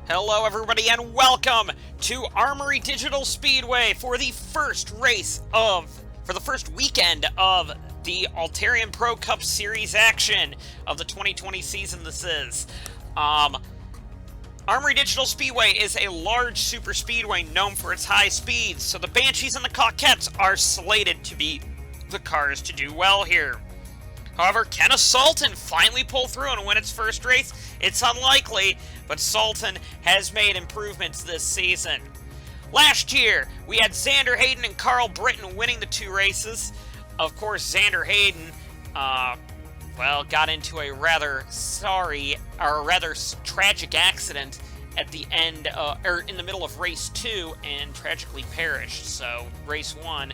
Hello everybody and welcome to Armory Digital Speedway for the first weekend of the Altarian Pro Cup Series action of the 2020 season this is. Armory Digital Speedway is a large super speedway known for its high speeds, so the Banshees and the Coquettes are slated to be the cars to do well here. However, can a Sultan finally pull through and win its first race? It's unlikely, but Sultan has made improvements this season. Last year, we had Xander Hayden and Carl Britton winning the two races. Of course, Xander Hayden, got into a rather tragic accident at the end, in the middle of race 2 and tragically perished. So, race 1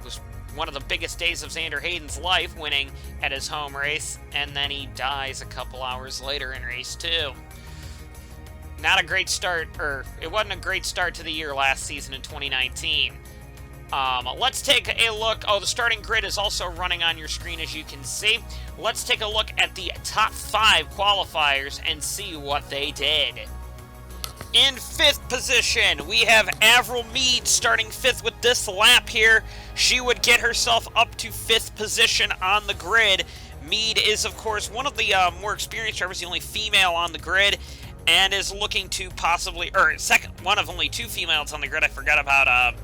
was one of the biggest days of Xander Hayden's life, winning at his home race, and then he dies a couple hours later in race 2. Not a great start, it wasn't a great start to the year last season in 2019. Let's take a look. Oh, the starting grid is also running on your screen, as you can see. Let's take a look at the top 5 qualifiers and see what they did. In 5th position, we have Avril Mead starting 5th with this lap here. She would get herself up to 5th position on the grid. Mead is, of course, one of the more experienced drivers, the only female on the grid, and is looking to possibly, one of only 2 females on the grid. I forgot about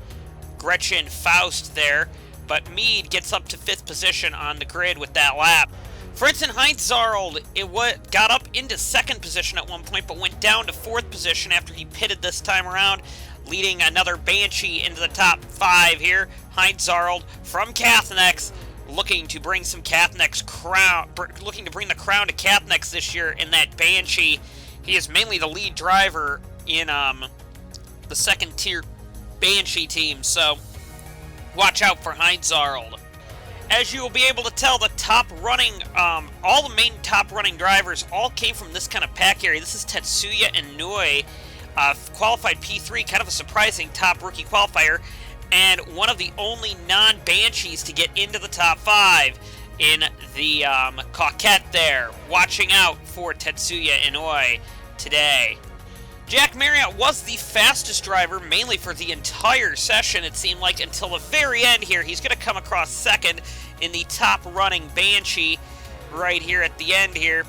Gretchen Faust there, but Mead gets up to 5th position on the grid with that lap. Fritz Heinz-Zarold, got up into 2nd position at one point, but went down to 4th position after he pitted this time around, leading another Banshee into the top 5 here. Heinz-Zarold from Cathnex, looking to bring the crown to Cathnex this year in that Banshee. He is mainly the lead driver in the 2nd tier Banshee team, so watch out for Heinz-Zarold. As you will be able to tell, the all the main top running drivers all came from this kind of pack area. This is Tetsuya Inouye, qualified P3, kind of a surprising top rookie qualifier, and one of the only non-Banshees to get into the top 5 in the Coquette there. Watching out for Tetsuya Inouye today. Jack Marriott was the fastest driver, mainly for the entire session, it seemed like, until the very end here. He's going to come across 2nd in the top-running Banshee right here at the end here.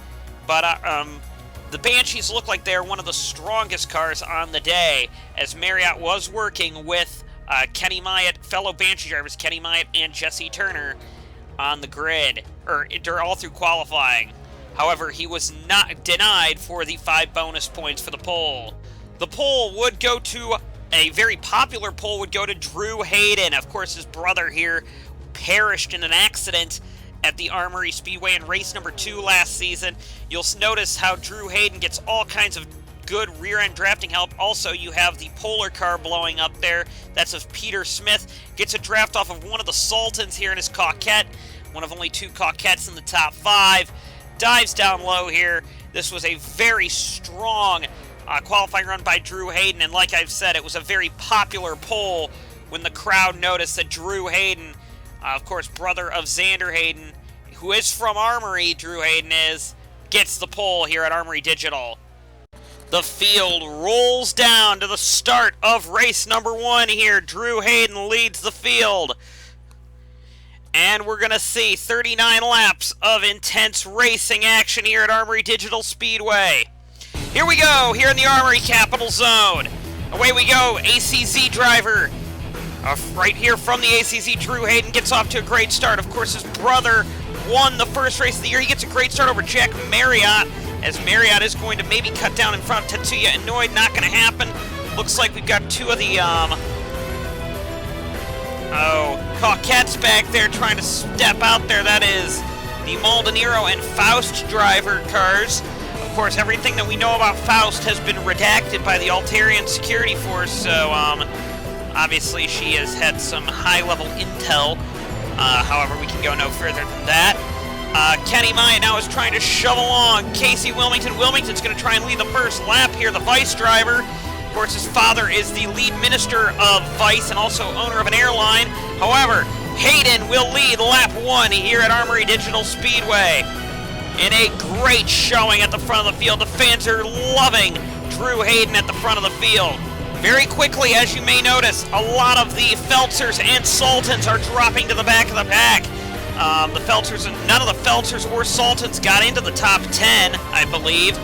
But the Banshees look like they're one of the strongest cars on the day, as Marriott was working with Kenny Myatt, fellow Banshee drivers Kenny Myatt and Jesse Turner on the grid, all through qualifying. However, he was not denied for the 5 bonus points for the pole. The pole would go to, a very popular pole would go to Drew Hayden. Of course, his brother here perished in an accident at the Armory Speedway in race number 2 last season. You'll notice how Drew Hayden gets all kinds of good rear-end drafting help. Also, you have the Polar car blowing up there. That's of Peter Smith. Gets a draft off of one of the Sultans here in his Coquette. One of only 2 Coquettes in the top 5. Dives down low here. This was a very strong qualifying run by Drew Hayden, and like I've said, it was a very popular pole when the crowd noticed that Drew Hayden, of course, brother of Xander Hayden, who is from Armory, Drew Hayden gets the pole here at Armory Digital. The field rolls down to the start of race number 1 here. Drew Hayden leads the field. And we're going to see 39 laps of intense racing action here at Armory Digital Speedway. Here we go, here in the Armory Capital Zone. Away we go, ACZ driver. Right here from the ACZ, Drew Hayden gets off to a great start. Of course, his brother won the first race of the year. He gets a great start over Jack Marriott, as Marriott is going to maybe cut down in front of Tetsuya Inouye. Not going to happen. Looks like we've got 2 of the Coquettes back there trying to step out there. That is the Maldonado and Faust driver cars. Of course, everything that we know about Faust has been redacted by the Altarian security force, so obviously she has had some high-level intel. However, we can go no further than that. Kenny Myatt now is trying to shove along Casey Wilmington. Wilmington's going to try and lead the first lap here, the Vice driver. Of course, his father is the lead minister of Vice and also owner of an airline. However, Hayden will lead lap 1 here at Armory Digital Speedway. In a great showing at the front of the field. The fans are loving Drew Hayden at the front of the field. Very quickly, as you may notice, a lot of the Feltzers and Sultans are dropping to the back of the pack. The Feltzers, none of the Feltzers or Sultans got into the top 10, I believe,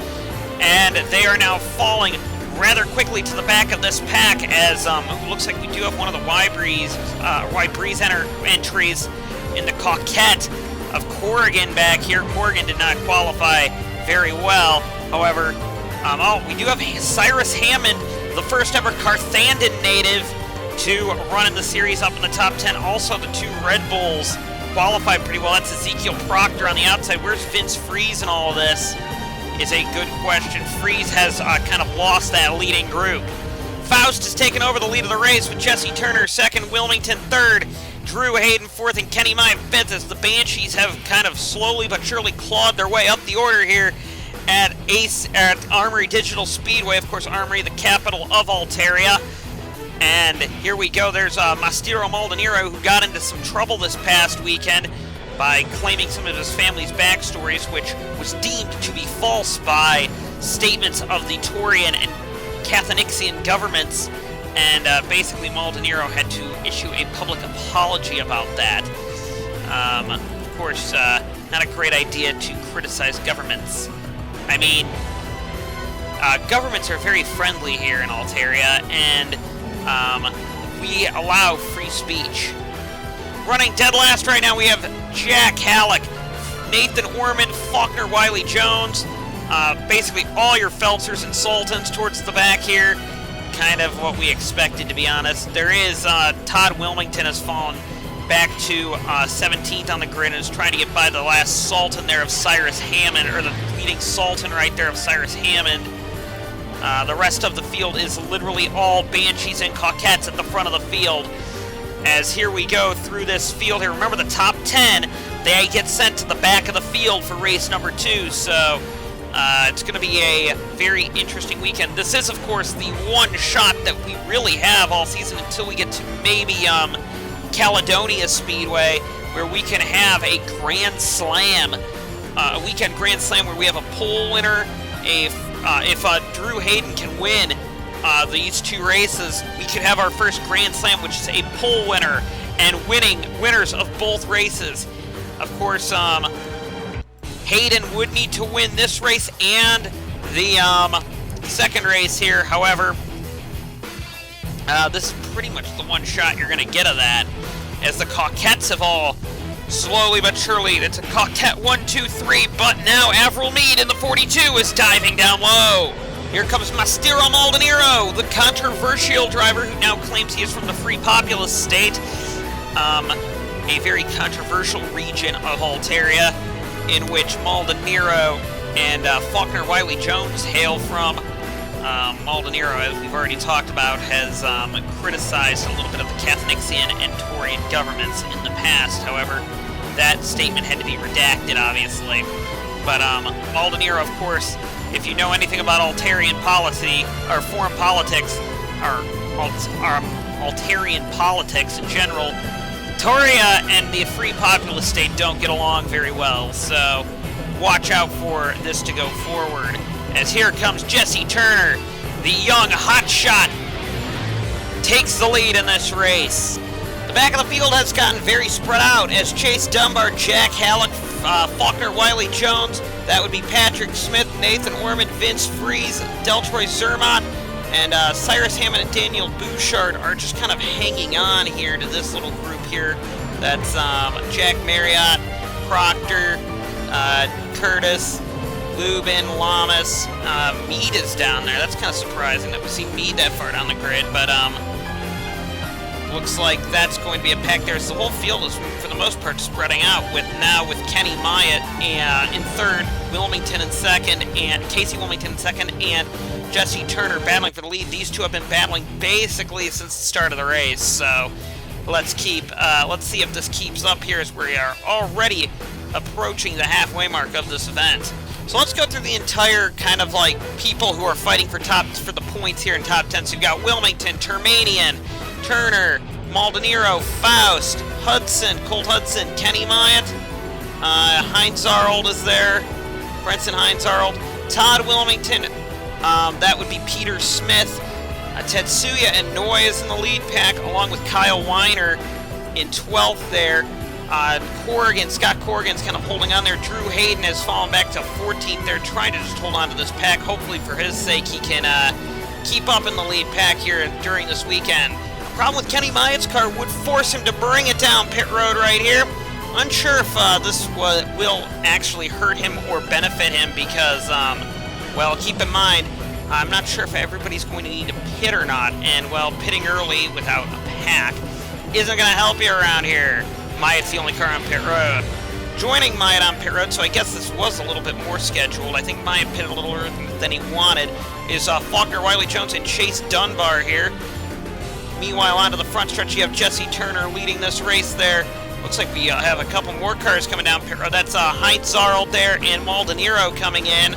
and they are now falling rather quickly to the back of this pack as it looks like we do have one of the Y-Breeze entries in the Coquette of Corrigan back here. Corrigan did not qualify very well. However, we do have Cyrus Hammond, the first ever Carthandon native to run in the series up in the top 10. Also, the two Red Bulls qualified pretty well. That's Ezekiel Proctor on the outside. Where's Vince Freeze in all of this? Is a good question. Freeze has kind of lost that leading group. Faust has taken over the lead of the race with Jesse Turner second, Wilmington third, Drew Hayden fourth, and Kenny Myatt fifth as the Banshees have kind of slowly but surely clawed their way up the order here at Armory Digital Speedway. Of course, Armory, the capital of Altaria. And here we go. There's Mastiro Maldonado, who got into some trouble this past weekend by claiming some of his family's backstories, which was deemed to be false by statements of the Taurian and Catholixian governments, and basically Maldonado had to issue a public apology about that. Of course, not a great idea to criticize governments. I mean, governments are very friendly here in Altaria, and we allow free speech. Running dead last right now, we have Jack Halleck, Nathan Orman, Faulkner Wiley Jones, basically all your Feltzers and Sultans towards the back here. Kind of what we expected, to be honest. There is Todd Wilmington has fallen back to 17th on the grid and is trying to get by the last Sultan there of Cyrus Hammond, or the leading Sultan right there of Cyrus Hammond. The rest of the field is literally all Banshees and Coquettes at the front of the field. As here we go through this field here. Remember, the top 10, they get sent to the back of the field for race number 2, so it's going to be a very interesting weekend. This is, of course, the one shot that we really have all season until we get to maybe Caledonia Speedway, where we can have a Grand Slam, a weekend Grand Slam where we have a pole winner. If Drew Hayden can win these two races, we could have our first Grand Slam, which is a pole winner and winners of both races. Of course, Hayden would need to win this race and the second race here. However, this is pretty much the one shot you're going to get of that, as the Coquettes have all slowly but surely. It's a Coquette 1, 2, 3, but now Avril Mead in the 42 is diving down low. Here comes Mastiro Maldonado, the controversial driver who now claims he is from the Free Populous State, a very controversial region of Altaria, in which Maldonado and Faulkner Wiley Jones hail from. Maldonado, as we've already talked about, has criticized a little bit of the Catholixian and Taurian governments in the past. However, that statement had to be redacted, obviously. But Maldonado, of course, if you know anything about Altarian policy, or foreign politics, or Altarian politics in general, Toria and the Free Populous State don't get along very well, so watch out for this to go forward. As here comes Jesse Turner, the young hotshot, takes the lead in this race. The back of the field has gotten very spread out as Chase Dunbar, Jack Halleck, Faulkner Wiley Jones, that would be Patrick Smith, Nathan Orman, Vince Freeze, Deltroy Zermont, and Cyrus Hammond and Daniel Bouchard are just kind of hanging on here to this little group here. That's Jack Marriott, Proctor, Curtis, Lubin, Lamas, Mead is down there. That's kind of surprising that we see Mead that far down the grid, but looks like that's going to be a pack there. So the whole field is, for the most part, spreading out, with Kenny Myatt in third, Wilmington in second, and Casey Wilmington in second, and Jesse Turner battling for the lead. These two have been battling basically since the start of the race, so let's see if this keeps up here, as we are already approaching the halfway mark of this event. So let's go through the entire kind of like people who are fighting for the points here in top 10. So you've got Wilmington, Termanian, Turner, Maldonado, Faust, Hudson, Colt Hudson, Kenny Myatt, Heinz Arnold is there, Brenson Heinz Arnold, Todd Wilmington, That would be Peter Smith. Tetsuya Inouye is in the lead pack, along with Kyle Weiner in 12th there. Scott Corrigan's kind of holding on there. Drew Hayden has fallen back to 14th there, trying to just hold on to this pack. Hopefully for his sake he can keep up in the lead pack here during this weekend. The problem with Kenny Myatt's car would force him to bring it down pit road right here. Unsure if this will actually hurt him or benefit him because, well, keep in mind, I'm not sure if everybody's going to need to pit or not, and, well, pitting early without a pack isn't going to help you around here. Myatt's the only car on pit road. Joining Myatt on pit road, so I guess this was a little bit more scheduled. I think Myatt pitted a little earlier than he wanted, is Faulkner, Wiley Jones, and Chase Dunbar here. Meanwhile, onto the front stretch, you have Jesse Turner leading this race there. Looks like we have a couple more cars coming down pit road. That's Heinz Zarld there and Maldonado coming in.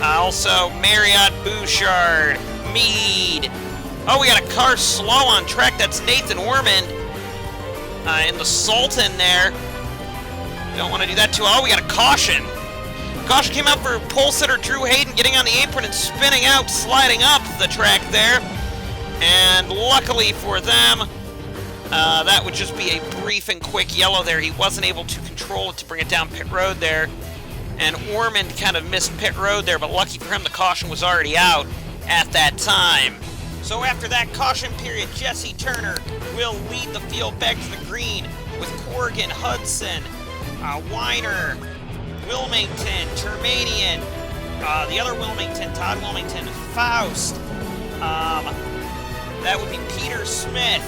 Also, Marriott, Bouchard, Meade. Oh, we got a car slow on track. That's Nathan Ormond in the Sultan there. We don't want to do that too. Oh, we got a caution. Caution came out for pole sitter Drew Hayden getting on the apron and spinning out, sliding up the track there. And luckily for them, that would just be a brief and quick yellow there. He wasn't able to control it to bring it down pit road there. And Ormond kind of missed pit road there, but lucky for him, the caution was already out at that time. So after that caution period, Jesse Turner will lead the field back to the green with Corrigan, Hudson, Weiner, Wilmington, Termanian, the other Wilmington, Todd Wilmington, Faust. That would be Peter Smith,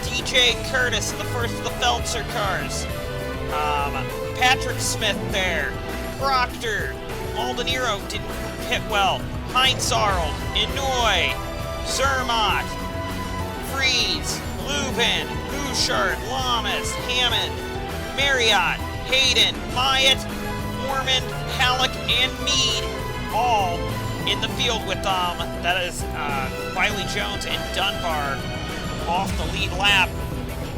DJ Curtis, the first of the Feltzer cars. Patrick Smith there, Proctor, Maldonado didn't hit well, Heinz Zarld, Inouye, Zermatt, Freeze, Lubin, Bouchard, Lamas, Hammond, Marriott, Hayden, Myatt, Ormond, Halleck, and Meade, all in the field with that is Wiley Jones and Dunbar off the lead lap.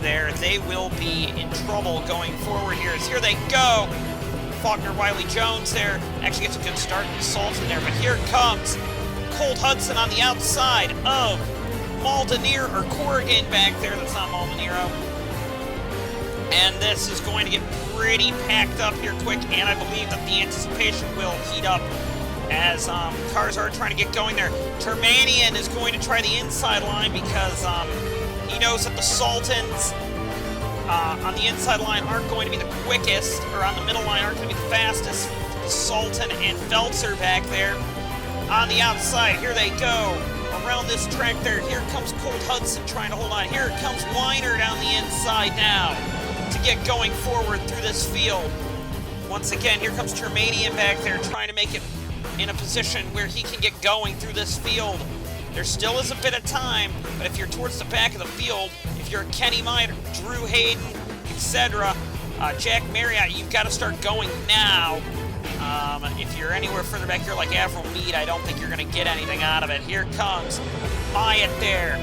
There, they will be in trouble going forward here. As here they go. Faulkner, Wiley Jones there. Actually gets a good start in the Sultan there, but here comes Colt Hudson on the outside of Maldonado, or Corrigan back there. That's not Maldonado. And this is going to get pretty packed up here quick, and I believe that the anticipation will heat up as cars are trying to get going there. Termanian is going to try the inside line because he knows that the Sultans on the inside line aren't going to be the quickest, or on the middle line aren't going to be the fastest. The Sultan and Feltzer back there on the outside. Here they go around this track there. Here comes Colt Hudson trying to hold on. Here comes Weiner down the inside now to get going forward through this field. Once again, here comes Termanian back there trying to make it in a position where he can get going through this field. There still is a bit of time, but if you're towards the back of the field, if you're Kenny Myatt, Drew Hayden, etc., Jack Marriott, you've got to start going now. If you're anywhere further back here like Avril Meade, I don't think you're going to get anything out of it. Here comes Myatt there,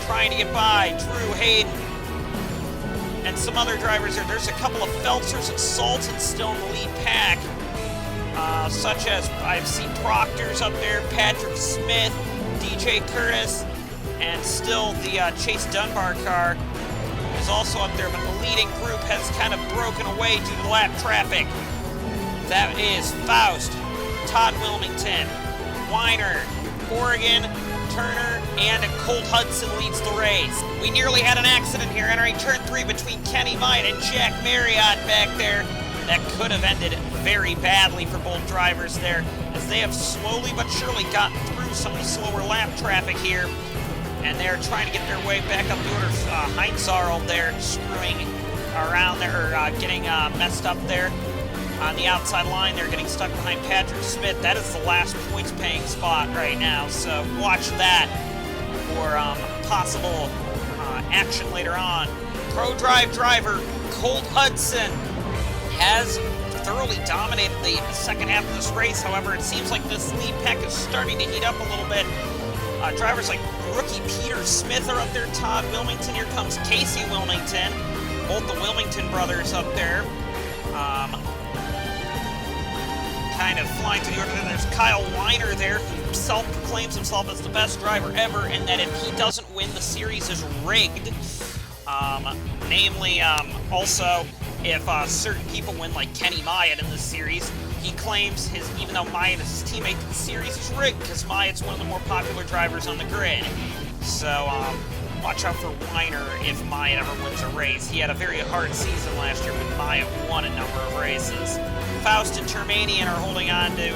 trying to get by Drew Hayden and some other drivers there. There's a couple of Feltzers and Sultans still in the lead pack, such as I see Proctor's up there, Patrick Smith, DJ Curtis, and still the Chase Dunbar car is also up there, but the leading group has kind of broken away due to lap traffic. That is Faust, Todd Wilmington, Weiner, Corrigan, Turner, and Colt Hudson leads the race. We nearly had an accident here entering turn 3 between Kenny Myatt and Jack Marriott back there. That could have ended very badly for both drivers there, as they have slowly but surely gotten through some of the slower lap traffic here, and they're trying to get their way back up the order. Heinz Zarld there screwing around there, or getting messed up there on the outside line. They're getting stuck behind Patrick Smith. That is the last points paying spot right now, so watch that for possible action later on. Pro Drive driver Colt Hudson has thoroughly dominated the second half of this race. However, it seems like this lead pack is starting to heat up a little bit. Drivers like rookie Peter Smith are up there, Todd Wilmington. Here comes Casey Wilmington, both the Wilmington brothers up there. kind of flying through the order. There's Kyle Weiner there, who self-proclaims himself as the best driver ever, and that if he doesn't win, the series is rigged. Namely, also, if certain people win, like Kenny Myatt in this series, he claims even though Myatt is his teammate, the series is rigged because Myatt's one of the more popular drivers on the grid. So, watch out for Weiner if Myatt ever wins a race. He had a very hard season last year, but Myatt won a number of races. Faust and Termanian are holding on to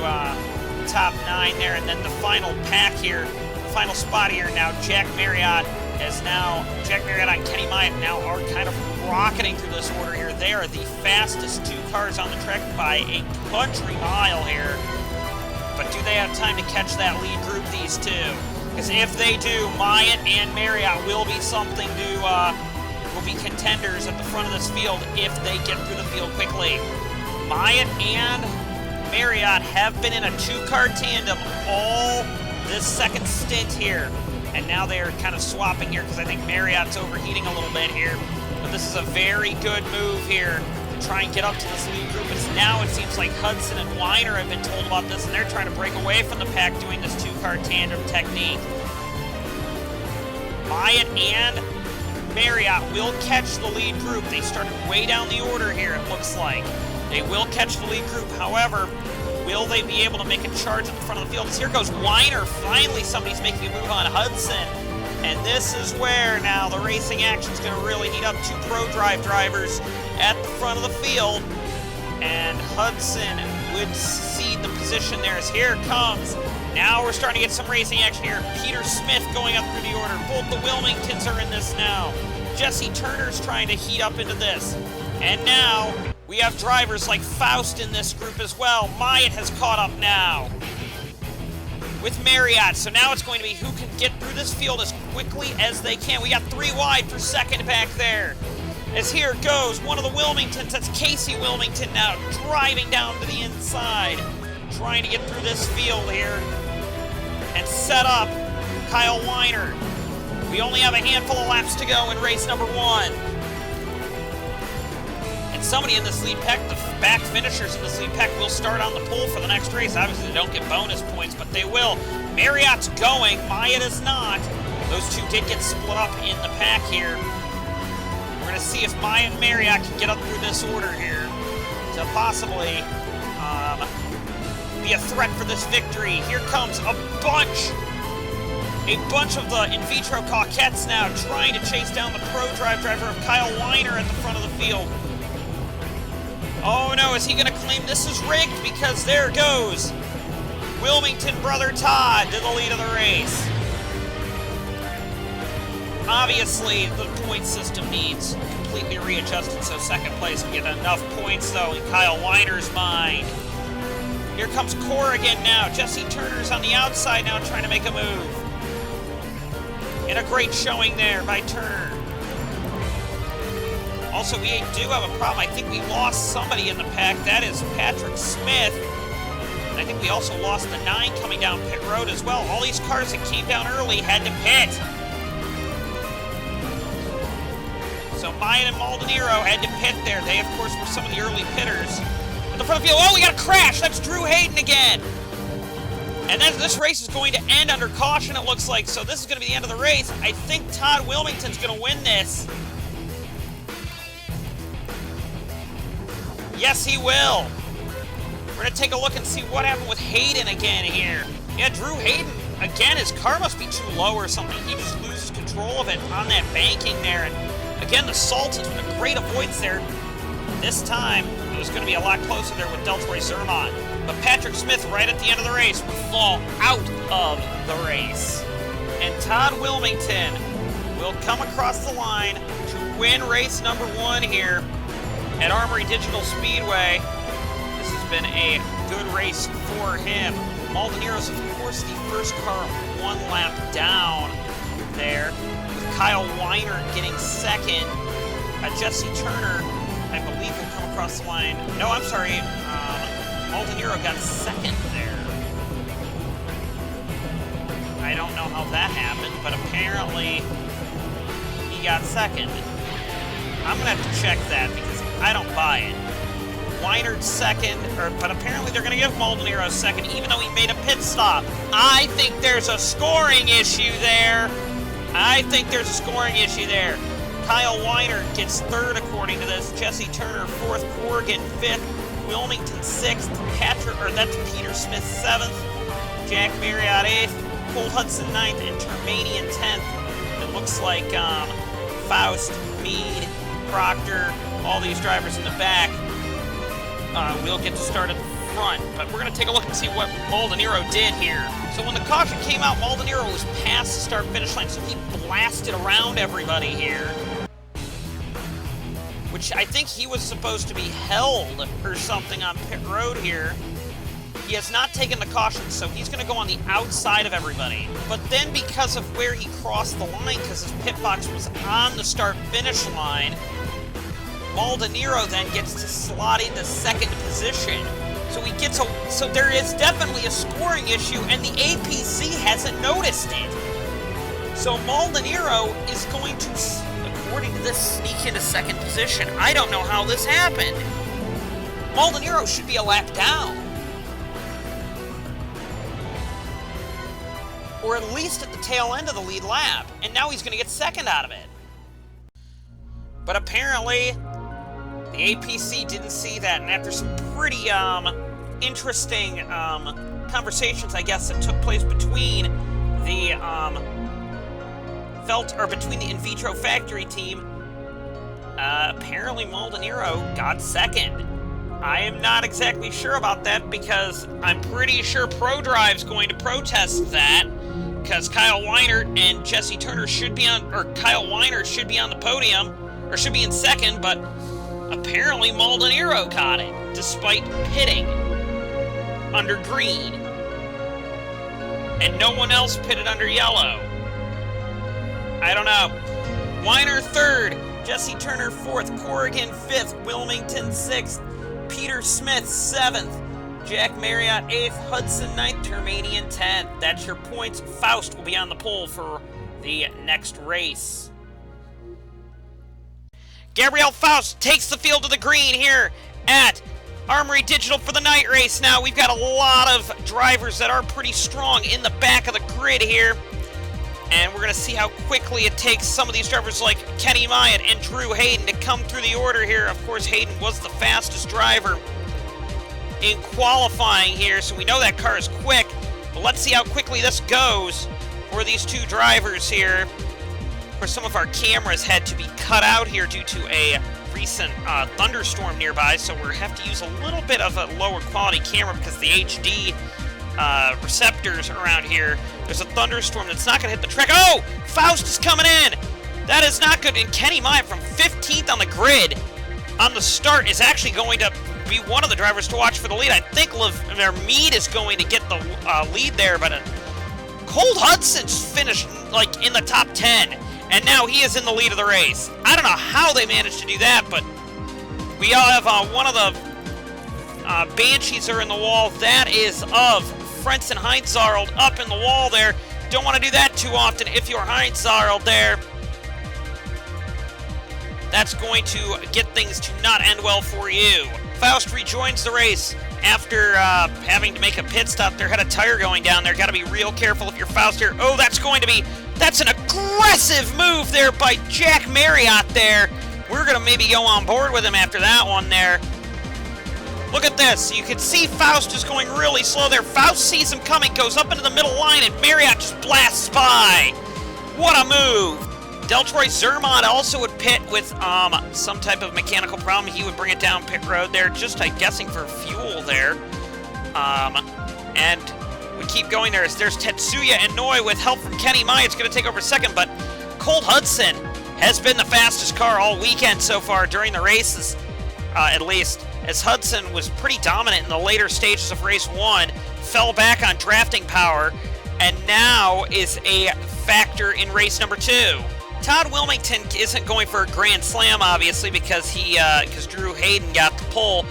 top 9 there, and then the final pack here, the final spot here now, Jack Marriott and Kenny Myatt now are kind of rocketing through this order here. They are the fastest 2 cars on the track by a country mile here. But do they have time to catch that lead group, these two? Because if they do, Myatt and Marriott will be something to, will be contenders at the front of this field if they get through the field quickly. Myatt and Marriott have been in a 2-car tandem all this second stint here. And now they're kind of swapping here because I think Marriott's overheating a little bit here. But this is a very good move here to try and get up to this lead group. It's now it seems like Hudson and Weiner have been told about this, and they're trying to break away from the pack doing this 2-car tandem technique. Myatt and Marriott will catch the lead group. They started way down the order here, it looks like. They will catch the lead group. However, will they be able to make a charge at the front of the field? Here goes Weiner. Finally, somebody's making a move on Hudson. And this is where now the racing action is going to really heat up. 2 Pro Drive drivers at the front of the field. And Hudson would cede the position there as here it comes. Now we're starting to get some racing action here. Peter Smith going up through the order. Both the Wilmingtons are in this now. Jesse Turner's trying to heat up into this. And now we have drivers like Faust in this group as well. Myatt has caught up now with Marriott. So now it's going to be who can get through this field as quickly as they can. We got 3 wide for second back there. As here goes one of the Wilmingtons. That's Casey Wilmington now driving down to the inside, trying to get through this field here and set up Kyle Weiner. We only have a handful of laps to go in race number 1. Somebody in this lead pack, the back finishers in this lead pack, will start on the pole for the next race. Obviously, they don't get bonus points, but they will. Marriott's going. Myatt is not. Those two did get split up in the pack here. We're going to see if Myatt and Marriott can get up through this order here to possibly be a threat for this victory. Here comes a bunch of the in vitro Coquettes now trying to chase down the Pro Drive driver of Kyle Weiner at the front of the field. Oh no, is he going to claim this is rigged? Because there goes Wilmington brother Todd to the lead of the race. Obviously, the point system needs completely readjusted, so second place can get enough points, though, in Kyle Weiner's mind. Here comes Corrigan now. Jesse Turner's on the outside now trying to make a move. And a great showing there by Turner. Also, we do have a problem. I think we lost somebody in the pack. That is Patrick Smith. And I think we also lost the 9 coming down pit road as well. All these cars that came down early had to pit. So Myatt and Maldonado had to pit there. They, of course, were some of the early pitters. At the front of the field, oh, we got a crash. That's Drew Hayden again. And then this race is going to end under caution, it looks like. So this is going to be the end of the race. I think Todd Wilmington's going to win this. Yes, he will. We're going to take a look and see what happened with Hayden again here. Yeah, Drew Hayden, again, his car must be too low or something. He just loses control of it on that banking there. And again, the Sultans with a great avoidance there. This time, it was going to be a lot closer there with Deltroy Zermont. But Patrick Smith, right at the end of the race, would fall out of the race. And Todd Wilmington will come across the line to win race number 1 here at Armory Digital Speedway. This has been a good race for him. Maldonero's, of course, the first car 1 lap down there, with Kyle Weiner getting second. Jesse Turner, I believe, will come across the line. No, I'm sorry. Maldonado got second there. I don't know how that happened, but apparently he got second. I'm going to have to check that because I don't buy it. Weinert second, but apparently they're going to give Maldonado second, even though he made a pit stop. I think there's a scoring issue there. Kyle Weinert gets third according to this. Jesse Turner fourth, Corrigan fifth, Wilmington sixth, that's Peter Smith seventh, Jack Marriott eighth, Cole Hudson ninth, and Termanian 10th. It looks like Faust, Meade, Proctor, all these drivers in the back will get to start at the front. But we're going to take a look and see what Maldonado did here. So when the caution came out, Maldonado was past the start-finish line, so he blasted around everybody here. Which I think he was supposed to be held or something on pit road here. He has not taken the caution, so he's going to go on the outside of everybody. But then because of where he crossed the line, because his pit box was on the start-finish line, Maldonado then gets to slot into second position. So there is definitely a scoring issue, and the APC hasn't noticed it. So Maldonado is going to, according to this, sneak into second position. I don't know how this happened. Maldonado should be a lap down. Or at least at the tail end of the lead lap. And now he's going to get second out of it. But apparently, the APC didn't see that. And after some pretty interesting conversations, I guess, that took place between the between the In Vitro Factory team, apparently Maldonado got second. I am not exactly sure about that because I'm pretty sure ProDrive's going to protest that, because Kyle Weinert and Jesse Turner should be on, or Kyle Weinert should be on the podium, or should be in second, but apparently Maldonado caught it, despite pitting under green. And no one else pitted under yellow. I don't know. Weinert third, Jesse Turner fourth, Corrigan fifth, Wilmington sixth, Peter Smith seventh, Jack Marriott eighth, Hudson ninth, Termanian 10th. That's your points. Faust will be on the pole for the next race. Gabriel Faust takes the field to the green here at Armory Digital for the night race. Now we've got a lot of drivers that are pretty strong in the back of the grid here, and we're going to see how quickly it takes some of these drivers like Kenny Myatt and Drew Hayden to come through the order here. Of course, Hayden was the fastest driver in qualifying here, so we know that car is quick. But let's see how quickly this goes for these two drivers here. Of course, some of our cameras had to be cut out here due to a recent thunderstorm nearby, so we'll have to use a little bit of a lower quality camera because the HD receptors around here, there's a thunderstorm that's not going to hit the track. Oh! Faust is coming in! That is not good. And Kenny Myatt from 15th on the grid on the start is actually going to be one of the drivers to watch for the lead. I think Meade is going to get the lead there, but Cole Hudson's finished like in the top 10, and now he is in the lead of the race. I don't know how they managed to do that, but we all have one of the Banshees are in the wall. That is of Frentzen Heinzarld up in the wall there. Don't want to do that too often if you're Heinzarld there. That's going to get things to not end well for you. Faust rejoins the race after having to make a pit stop. There had a tire going down there. Got to be real careful if you're Faust here. Oh, that's an aggressive move there by Jack Marriott there. We're going to maybe go on board with him after that one there. Look at this. You can see Faust is going really slow there. Faust sees him coming, goes up into the middle line, and Marriott just blasts by. What a move. Deltroy Zermatt also would pit with some type of mechanical problem. He would bring it down pit road there, just I'm guessing for fuel there. And we keep going there. There's Tetsuya Inouye with help from Kenny Myatt. It's going to take over second, but Cole Hudson has been the fastest car all weekend so far during the races, at least, as Hudson was pretty dominant in the later stages of race 1, fell back on drafting power, and now is a factor in race number 2. Todd Wilmington isn't going for a Grand Slam, obviously, because Drew Hayden got the pole,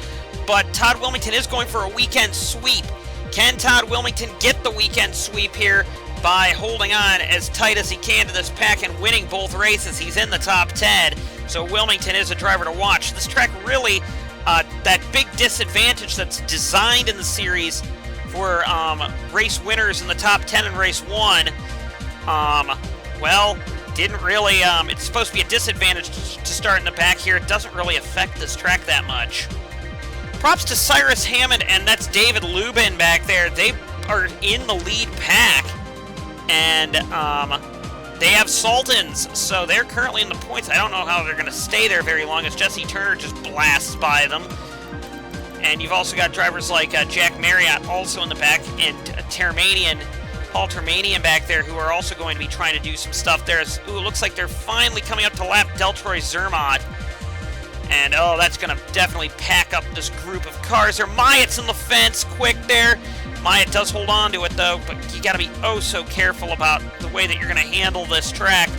but Todd Wilmington is going for a weekend sweep. Can Todd Wilmington get the weekend sweep here by holding on as tight as he can to this pack and winning both races? He's in the top 10, so Wilmington is a driver to watch. This track really that big disadvantage that's designed in the series for race winners in the top 10 in race 1, well, didn't really, it's supposed to be a disadvantage to start in the back here. It doesn't really affect this track that much. Props to Cyrus Hammond, and that's David Lubin back there. They are in the lead pack, and they have Sultans, so they're currently in the points. I don't know how they're going to stay there very long as Jesse Turner just blasts by them. And you've also got drivers like Jack Marriott also in the back, and Paul Termanian back there, who are also going to be trying to do some stuff there. Ooh, it looks like they're finally coming up to lap Deltroy Zermatt. And, oh, that's going to definitely pack up this group of cars. There, Myatt's in the fence, quick there. Myatt does hold on to it, though, but you got to be oh so careful about the way that you're going to handle this track,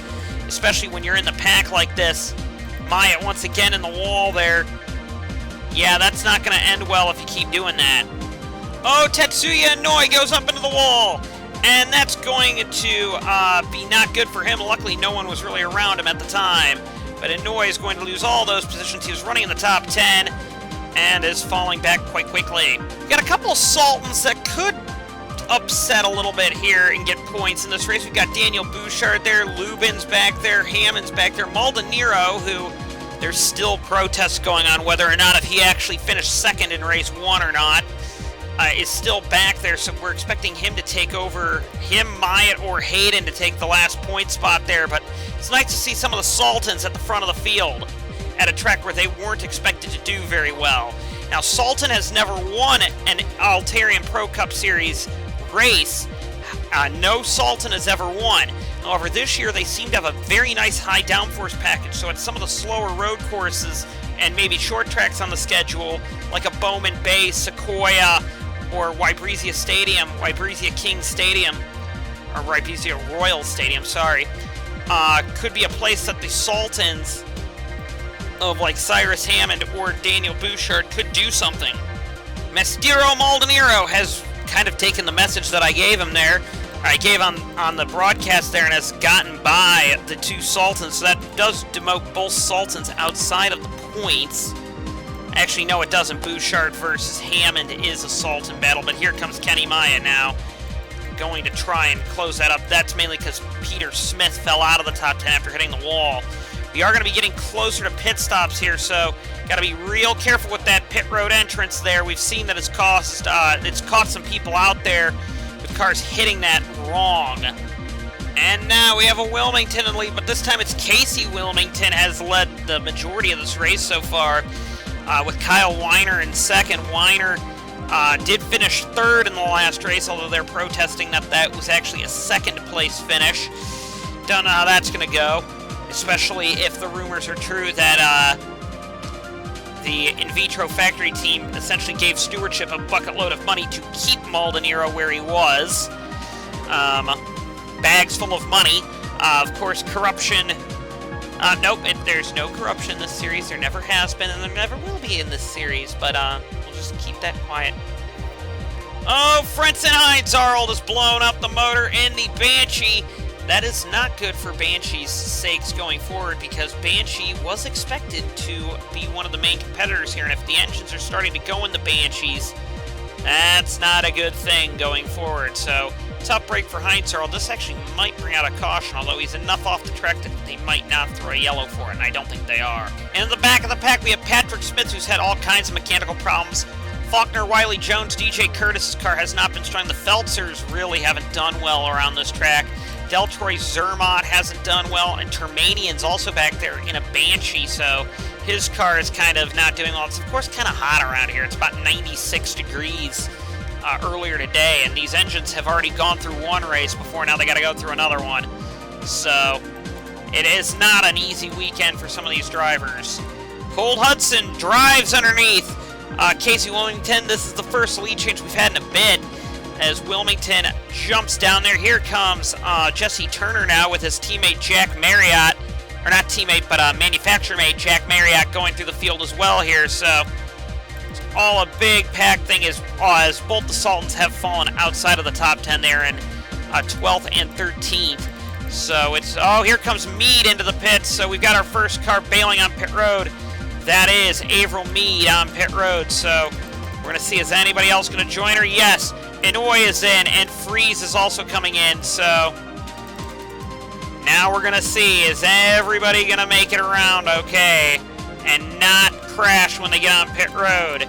especially when you're in the pack like this. Myatt once again in the wall there. Yeah, that's not going to end well if you keep doing that. Oh, Tetsuya Inouye goes up into the wall, and that's going to be not good for him. Luckily, no one was really around him at the time, but Inouye is going to lose all those positions. He was running in the top 10 and is falling back quite quickly. We've got a couple of Sultans that could upset a little bit here and get points in this race. We've got Daniel Bouchard there, Lubin's back there, Hammond's back there, Maldonado, who there's still protests going on whether or not if he actually finished second in race 1 or not, is still back there, so we're expecting him to take over, Myatt, or Hayden to take the last point spot there, but it's nice to see some of the Sultans at the front of the field at a track where they weren't expected to do very well. Now, Sultan has never won an Altarian Pro Cup Series race. No Sultan has ever won. However, this year they seem to have a very nice high downforce package, so at some of the slower road courses and maybe short tracks on the schedule, like a Bowman Bay, Sequoia, or Wybreesia King Stadium, or Wybreesia Royal Stadium, sorry, could be a place that the Sultans of like Cyrus Hammond or Daniel Bouchard could do something. Mastero Maldonado has kind of taken the message that I gave him there. I gave on the broadcast there and has gotten by the two Sultans, so that does demote both Sultans outside of the points. Actually, no, it doesn't. Bouchard versus Hammond is a Sultan battle, but here comes Kenny Maya now, going to try and close that up. That's mainly because Peter Smith fell out of the top 10 after hitting the wall. We are going to be getting closer to pit stops here, so got to be real careful with that pit road entrance there. We've seen that it's caught some people out there with cars hitting that wrong. And now we have a Wilmington in the lead, but this time it's Casey Wilmington has led the majority of this race so far, with Kyle Weiner in second. Weiner did finish third in the last race, although they're protesting that was actually a second place finish. Don't know how that's going to go, especially if the rumors are true that the In Vitro Factory team essentially gave stewardship a bucket load of money to keep Maldonado where he was. Bags full of money. Of course, corruption. Nope, there's no corruption in this series. There never has been, and there never will be in this series, but we'll just keep that quiet. Oh, Frentzen Heinz-Arnold has blown up the motor in the Banshee. That is not good for Banshee's sakes going forward, because Banshee was expected to be one of the main competitors here, and if the engines are starting to go in the Banshees, that's not a good thing going forward. So, tough break for Heinz-Arnold. This actually might bring out a caution, although he's enough off the track that they might not throw a yellow for it, and I don't think they are. And in the back of the pack, we have Patrick Smith, who's had all kinds of mechanical problems. Faulkner, Wiley Jones, DJ Curtis's car has not been strong. The Feltzers really haven't done well around this track. Deltroy Zermatt hasn't done well, and Termanian's also back there in a Banshee, so his car is kind of not doing well. It's, of course, kind of hot around here. It's about 96 degrees earlier today, and these engines have already gone through one race before. Now they got to go through another one. So it is not an easy weekend for some of these drivers. Cole Hudson drives underneath Casey Wilmington. This is the first lead change we've had in a bit, as Wilmington jumps down there. Here comes Jesse Turner now with his teammate Jack Marriott, or not teammate, but manufacturer mate Jack Marriott going through the field as well here. So it's all a big pack thing as both the Sultans have fallen outside of the top 10 there in 12th and 13th. So it's, oh, here comes Meade into the pits. So we've got our first car bailing on pit road That is Averill Mead on pit road, so we're going to see, is anybody else going to join her? Yes, Inouye is in, and Freeze is also coming in, so now we're going to see, is everybody going to make it around okay and not crash when they get on pit road?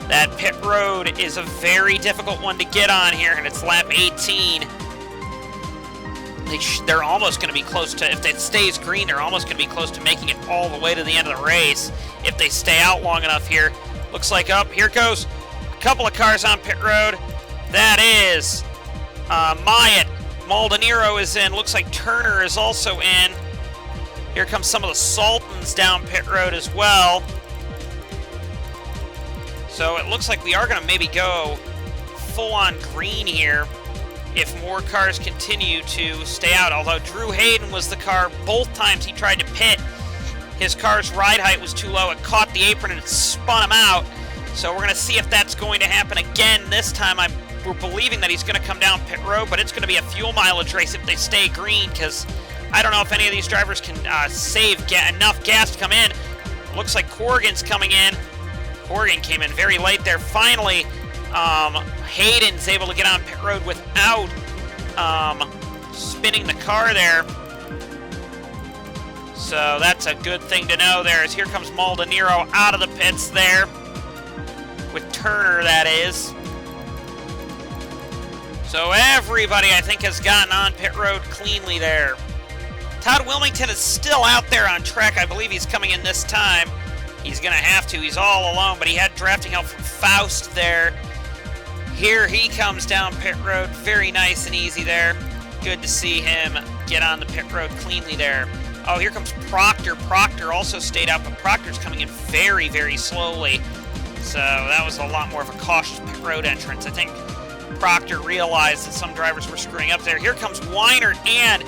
That pit road is a very difficult one to get on here, and it's lap 18. They're almost going to be close to, if it stays green, they're almost going to be close to making it all the way to the end of the race if they stay out long enough here. Looks like up, here goes a couple of cars on pit road. That is Myatt. Maldonado is in. Looks like Turner is also in. Here comes some of the Sultans down pit road as well. So it looks like we are going to maybe go full on green here if more cars continue to stay out. Although Drew Hayden was the car both times he tried to pit. His car's ride height was too low. It caught the apron and it spun him out. So we're going to see if that's going to happen again this time. We're believing that he's going to come down pit road, but it's going to be a fuel mileage race if they stay green, because I don't know if any of these drivers can save enough gas to come in. Looks like Corrigan's coming in. Corrigan came in very late there. Finally, Hayden's able to get on pit road without spinning the car there. So that's a good thing to know there, as here comes Maldonado out of the pits there. With Turner, that is. So everybody, I think, has gotten on pit road cleanly there. Todd Wilmington is still out there on track. I believe he's coming in this time. He's going to have to. He's all alone, but he had drafting help from Faust there. Here he comes down pit road. Very nice and easy there. Good to see him get on the pit road cleanly there. Oh, here comes Proctor. Proctor also stayed out, but Proctor's coming in very, very slowly. So that was a lot more of a cautious pit road entrance. I think Proctor realized that some drivers were screwing up there. Here comes Weinert, and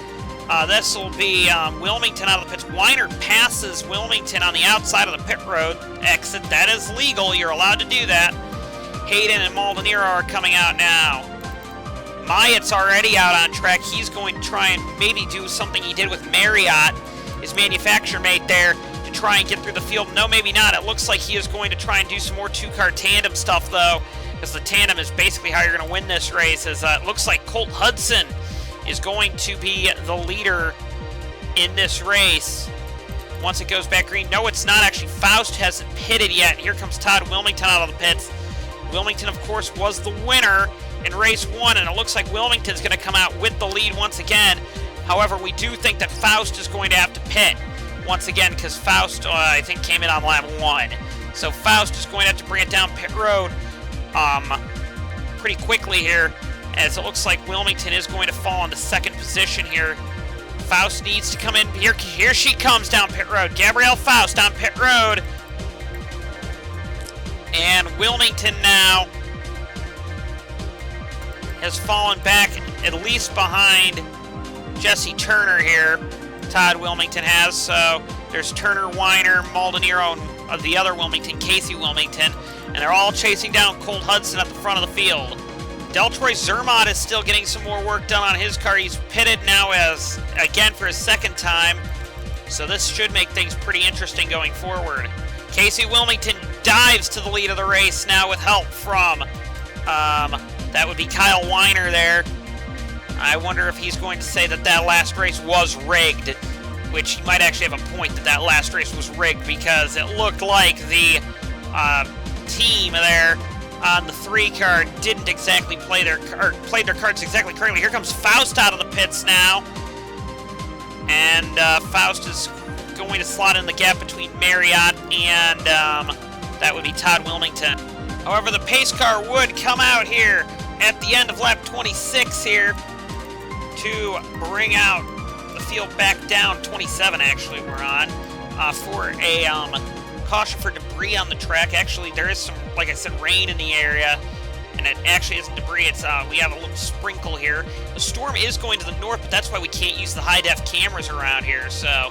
this will be Wilmington out of the pits. Weinert passes Wilmington on the outside of the pit road exit. That is legal. You're allowed to do that. Hayden and Maldonado are coming out now. Myatt's already out on track. He's going to try and maybe do something he did with Marriott, his manufacturer mate there, to try and get through the field. No, maybe not. It looks like he is going to try and do some more two-car tandem stuff, though, because the tandem is basically how you're going to win this race. As it looks like Colt Hudson is going to be the leader in this race once it goes back green. No, it's not actually. Faust hasn't pitted yet. Here comes Todd Wilmington out of the pits. Wilmington, of course, was the winner in race 1, and it looks like Wilmington's going to come out with the lead once again. However, we do think that Faust is going to have to pit once again, because Faust, I think, came in on lap 1. So Faust is going to have to bring it down pit road pretty quickly here, as it looks like Wilmington is going to fall into second position here. Faust needs to come in. Here she comes down pit road. Gabrielle Faust on pit road. And Wilmington now has fallen back at least behind Jesse Turner here. Todd Wilmington has. So there's Turner, Weiner, Maldonado, and the other Wilmington, Casey Wilmington. And they're all chasing down Colt Hudson at the front of the field. Deltroy Zermatt is still getting some more work done on his car. He's pitted now again for his second time. So this should make things pretty interesting going forward. Casey Wilmington dives to the lead of the race now with help from, that would be Kyle Weiner there. I wonder if he's going to say that that last race was rigged, which he might actually have a point that that last race was rigged, because it looked like the team there on the 3 car didn't exactly played their cards exactly correctly. Here comes Faust out of the pits now, and Faust is going to slot in the gap between Marriott and that would be Todd Wilmington. However, the pace car would come out here at the end of lap 26 here to bring out the field back down. 27 actually we're on for a caution for debris on the track. Actually, there is some, like I said, rain in the area, and it actually isn't debris. It's we have a little sprinkle here. The storm is going to the north, but that's why we can't use the high-def cameras around here. So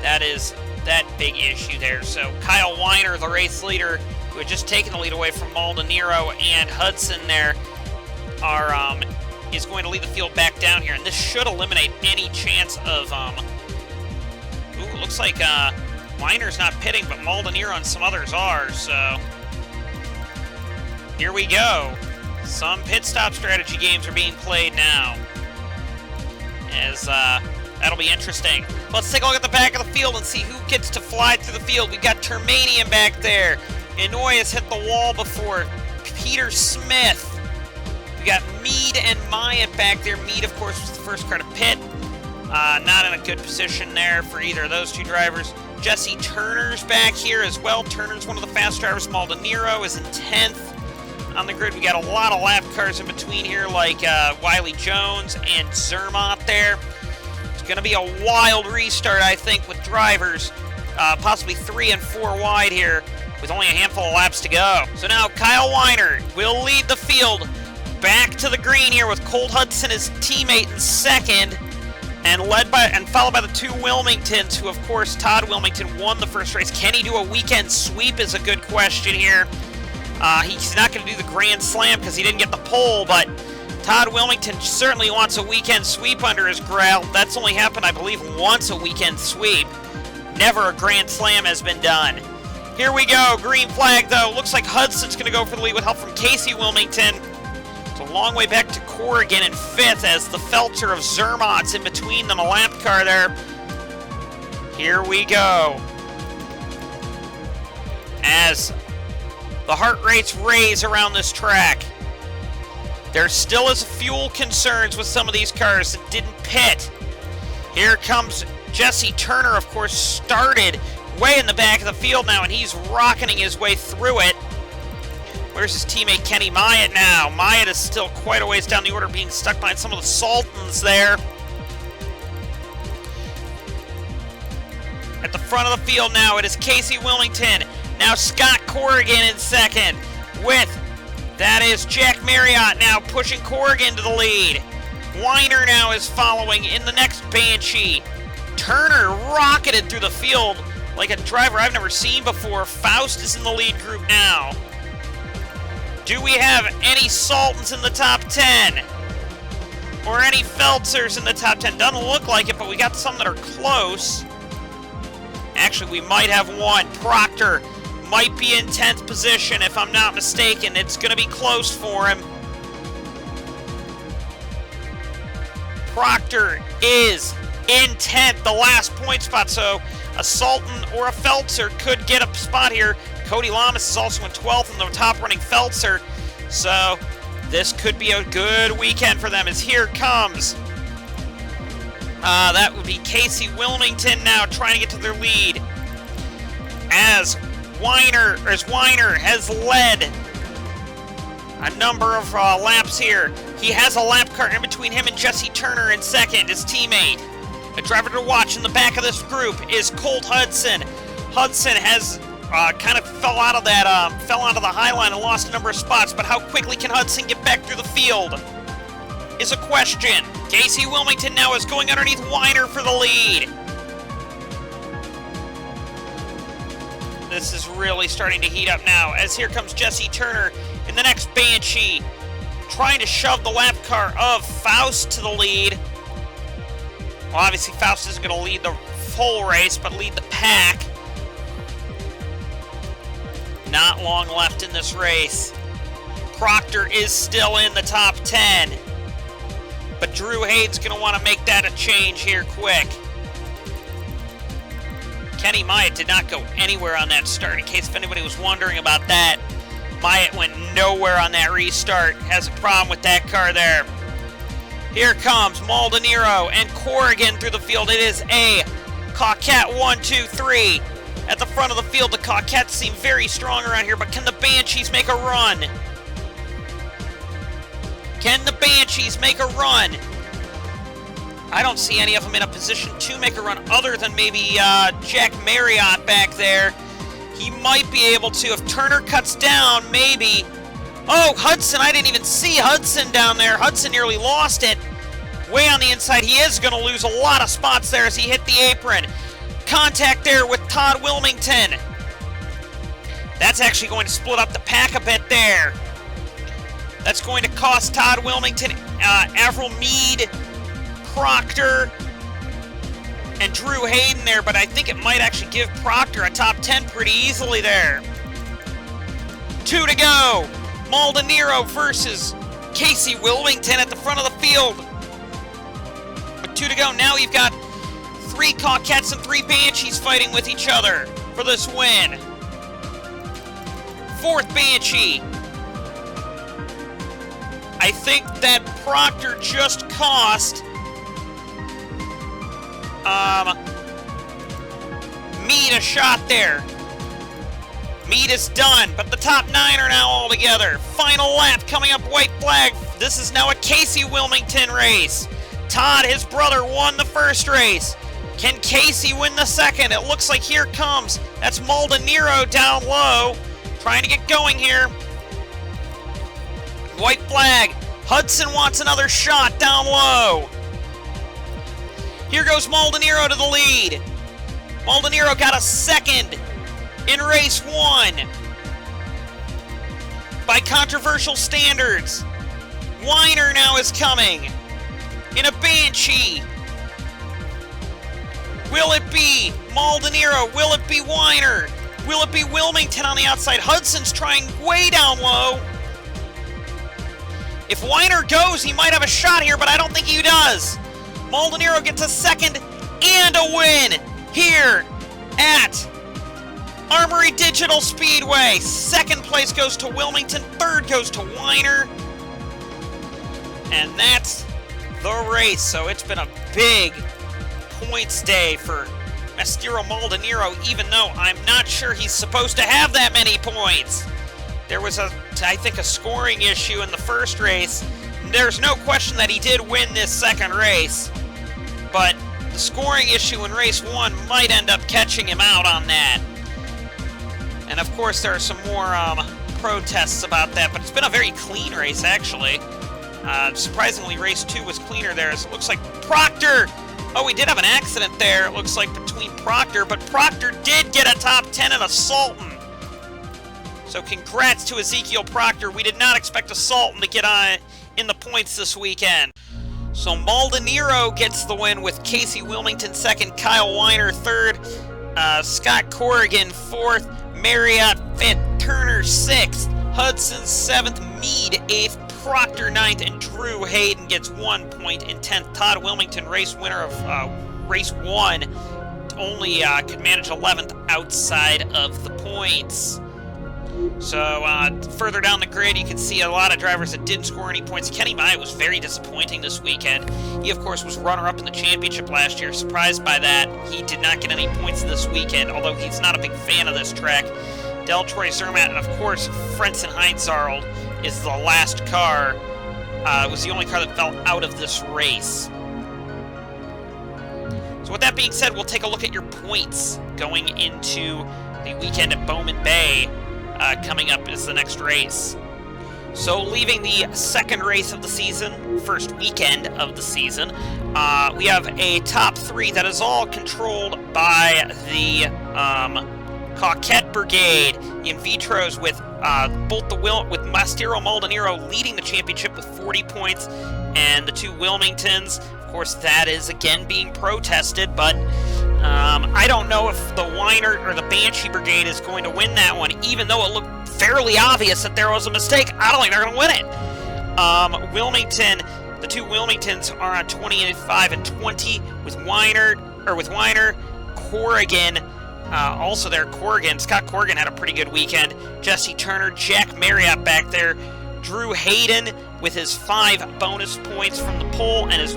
that is that big issue there. So Kyle Weiner, the race leader, who had just taken the lead away from Maldonado and Hudson there, is going to lead the field back down here, and this should eliminate any chance of. Ooh, looks like Weiner's not pitting, but Maldonado and some others are, so here we go. Some pit stop strategy games are being played now, as that'll be interesting. Let's take a look at the back of the field and see who gets to fly through the field. We've got Termanium back there. Inouye has hit the wall before. Peter Smith. We got Mead and Myatt back there. Mead, of course, was the first car to pit. Not in a good position there for either of those two drivers. Jesse Turner's back here as well. Turner's one of the fast drivers. Maldonado is in 10th. On the grid, we got a lot of lap cars in between here, like Wiley Jones and Zermatt there. It's going to be a wild restart, I think, with drivers, possibly 3 and 4 wide here, with only a handful of laps to go. So now Kyle Weiner will lead the field back to the green here with Colt Hudson, his teammate, in second, and followed by the two Wilmingtons, who, of course, Todd Wilmington won the first race. Can he do a weekend sweep is a good question here. He's not going to do the Grand Slam because he didn't get the pole, but Todd Wilmington certainly wants a weekend sweep under his belt. That's only happened, I believe, once a weekend sweep. Never a Grand Slam has been done. Here we go, green flag though. Looks like Hudson's going to go for the lead with help from Casey Wilmington. It's a long way back to Corrigan in 5th as the Felter of Zermatt's in between them, a lap car there. Here we go. As the heart rates raise around this track. There still is fuel concerns with some of these cars that didn't pit. Here comes Jesse Turner, of course, started way in the back of the field now, and he's rocketing his way through it. Where's his teammate Kenny Myatt now? Myatt is still quite a ways down the order, being stuck behind some of the Sultans there. At the front of the field now, it is Casey Wilmington. Now Scott Corrigan in second that is Jack Marriott now pushing Corrigan to the lead. Weiner now is following in the next Banshee. Turner rocketed through the field like a driver I've never seen before. Faust is in the lead group now. Do we have any Sultans in the top 10? Or any Feltzers in the top 10? Doesn't look like it, but we got some that are close. Actually, we might have one. Proctor might be in 10th position, if I'm not mistaken. It's going to be close for him. Proctor is in 10th, the last point spot, so a Sultan or a Feltzer could get a spot here. Cody Lamas is also in 12th in the top-running Feltzer, so this could be a good weekend for them, as here comes. That would be Casey Wilmington now trying to get to their lead. As Weiner has led a number of laps here. He has a lap car in between him and Jesse Turner in second, his teammate. A driver to watch in the back of this group is Colt Hudson. Hudson has kind of fell out of the high line and lost a number of spots, but how quickly can Hudson get back through the field is a question. Casey Wilmington now is going underneath Weiner for the lead. This is really starting to heat up now, as here comes Jesse Turner in the next Banshee, trying to shove the lap car of Faust to the lead. Well, obviously Faust isn't going to lead the full race, but lead the pack. Not long left in this race. Proctor is still in the top 10, but Drew Hayden's going to want to make that a change here quick. Kenny Myatt did not go anywhere on that start, in case if anybody was wondering about that. Myatt went nowhere on that restart. Has a problem with that car there. Here comes Maldonado and Corrigan through the field. It is a Coquette 1, 2, 3. At the front of the field, the Coquettes seem very strong around here, but can the Banshees make a run? Can the Banshees make a run? I don't see any of them in a position to make a run other than maybe Jack Marriott back there. He might be able to. If Turner cuts down, maybe. Oh, Hudson, I didn't even see Hudson down there. Hudson nearly lost it. Way on the inside. He is going to lose a lot of spots there as he hit the apron. Contact there with Todd Wilmington. That's actually going to split up the pack a bit there. That's going to cost Todd Wilmington, Avril Mead, Proctor, and Drew Hayden there, but I think it might actually give Proctor a top 10 pretty easily there. 2 to go. Maldonado versus Casey Wilmington at the front of the field. With 2 to go, now you've got 3 Coquettes and 3 Banshees fighting with each other for this win. 4th Banshee. I think that Proctor just cost Mead a shot there. Mead is done, but the top 9 are now all together. Final lap coming up, white flag. This is now a Casey Wilmington race. Todd, his brother, won the first race. Can Casey win the second? It looks like here it comes. That's Maldonado down low, trying to get going here. White flag. Hudson wants another shot down low. Here goes Maldonado to the lead. Maldonado got a second in race 1. By controversial standards, Weiner now is coming in a Banshee. Will it be Maldonado? Will it be Weiner? Will it be Wilmington on the outside? Hudson's trying way down low. If Weiner goes, he might have a shot here, but I don't think he does. Maldonado gets a second and a win here at Armory Digital Speedway. Second place goes to Wilmington, third goes to Weiner. And that's the race. So it's been a big points day for Mastero Maldonado, even though I'm not sure he's supposed to have that many points. There was, I think, a scoring issue in the first race. There's no question that he did win this second race, but the scoring issue in race 1 might end up catching him out on that. And of course, there are some more protests about that, but it's been a very clean race, actually. Surprisingly, race 2 was cleaner there. So it looks like Proctor. Oh, we did have an accident there, it looks like, between Proctor, but Proctor did get a top 10 in a Sultan. So congrats to Ezekiel Proctor. We did not expect a Sultan to get on in the points this weekend. So Maldonado gets the win with Casey Wilmington second, Kyle Weiner third, Scott Corrigan fourth, Marriott fifth, Turner sixth, Hudson 7th, Mead 8th, Proctor 9th, and Drew Hayden gets 1 point in 10th. Todd Wilmington, race winner of race 1, only could manage 11th outside of the points. So further down the grid, you can see a lot of drivers that didn't score any points. Kenny Myatt was very disappointing this weekend. He, of course, was runner-up in the championship last year. Surprised by that. He did not get any points this weekend, although he's not a big fan of this track. Deltroy Zermatt, and of course, Frentzen Heinzarld is the last car. Was the only car that fell out of this race. So with that being said, we'll take a look at your points going into the weekend at Bowman Bay. Coming up is the next race. So leaving the second race of the season, first weekend of the season, we have a top 3 that is all controlled by the Coquette Brigade in Vitros, with with Mastero Maldonado leading the championship with 40 points, and the 2 Wilmingtons. Of course, that is again being protested, but I don't know if the Weiner or the Banshee Brigade is going to win that one, even though it looked fairly obvious that there was a mistake. I don't think they're going to win it. Wilmington, the 2 Wilmingtons are on 25 and 20 with Weiner. Corrigan, also there. Scott Corrigan had a pretty good weekend. Jesse Turner, Jack Marriott back there. Drew Hayden with his 5 bonus points from the pole and his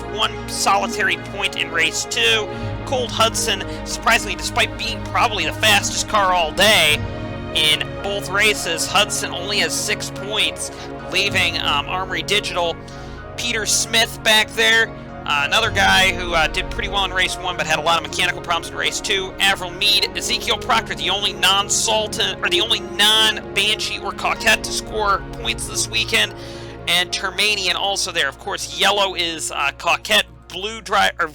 1 solitary point in race 2. Colt Hudson, surprisingly, despite being probably the fastest car all day in both races, Hudson only has 6 points, leaving Armory Digital. Peter Smith back there, another guy who did pretty well in race 1 but had a lot of mechanical problems in race 2. Avril Mead, Ezekiel Proctor, the only non-Sultan, or the only non-Banshee or Coquette to score points this weekend, and Termanian also there. Of course, yellow is Coquette.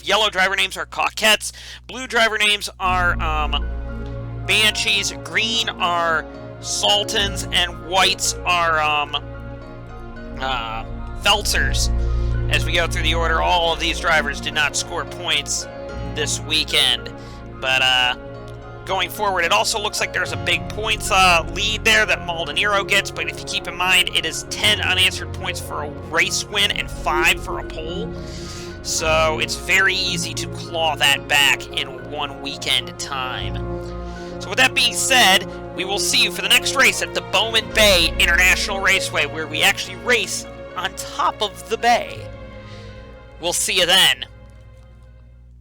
Yellow driver names are Coquettes. Blue driver names are Banshees. Green are Sultans, and whites are Feltzers. As we go through the order, all of these drivers did not score points this weekend. But going forward, it also looks like there's a big points lead there that Maldonado gets, but if you keep in mind, it is 10 unanswered points for a race win and 5 for a pole. So it's very easy to claw that back in one weekend time. So with that being said, we will see you for the next race at the Bowman Bay International Raceway, where we actually race on top of the bay. We'll see you then.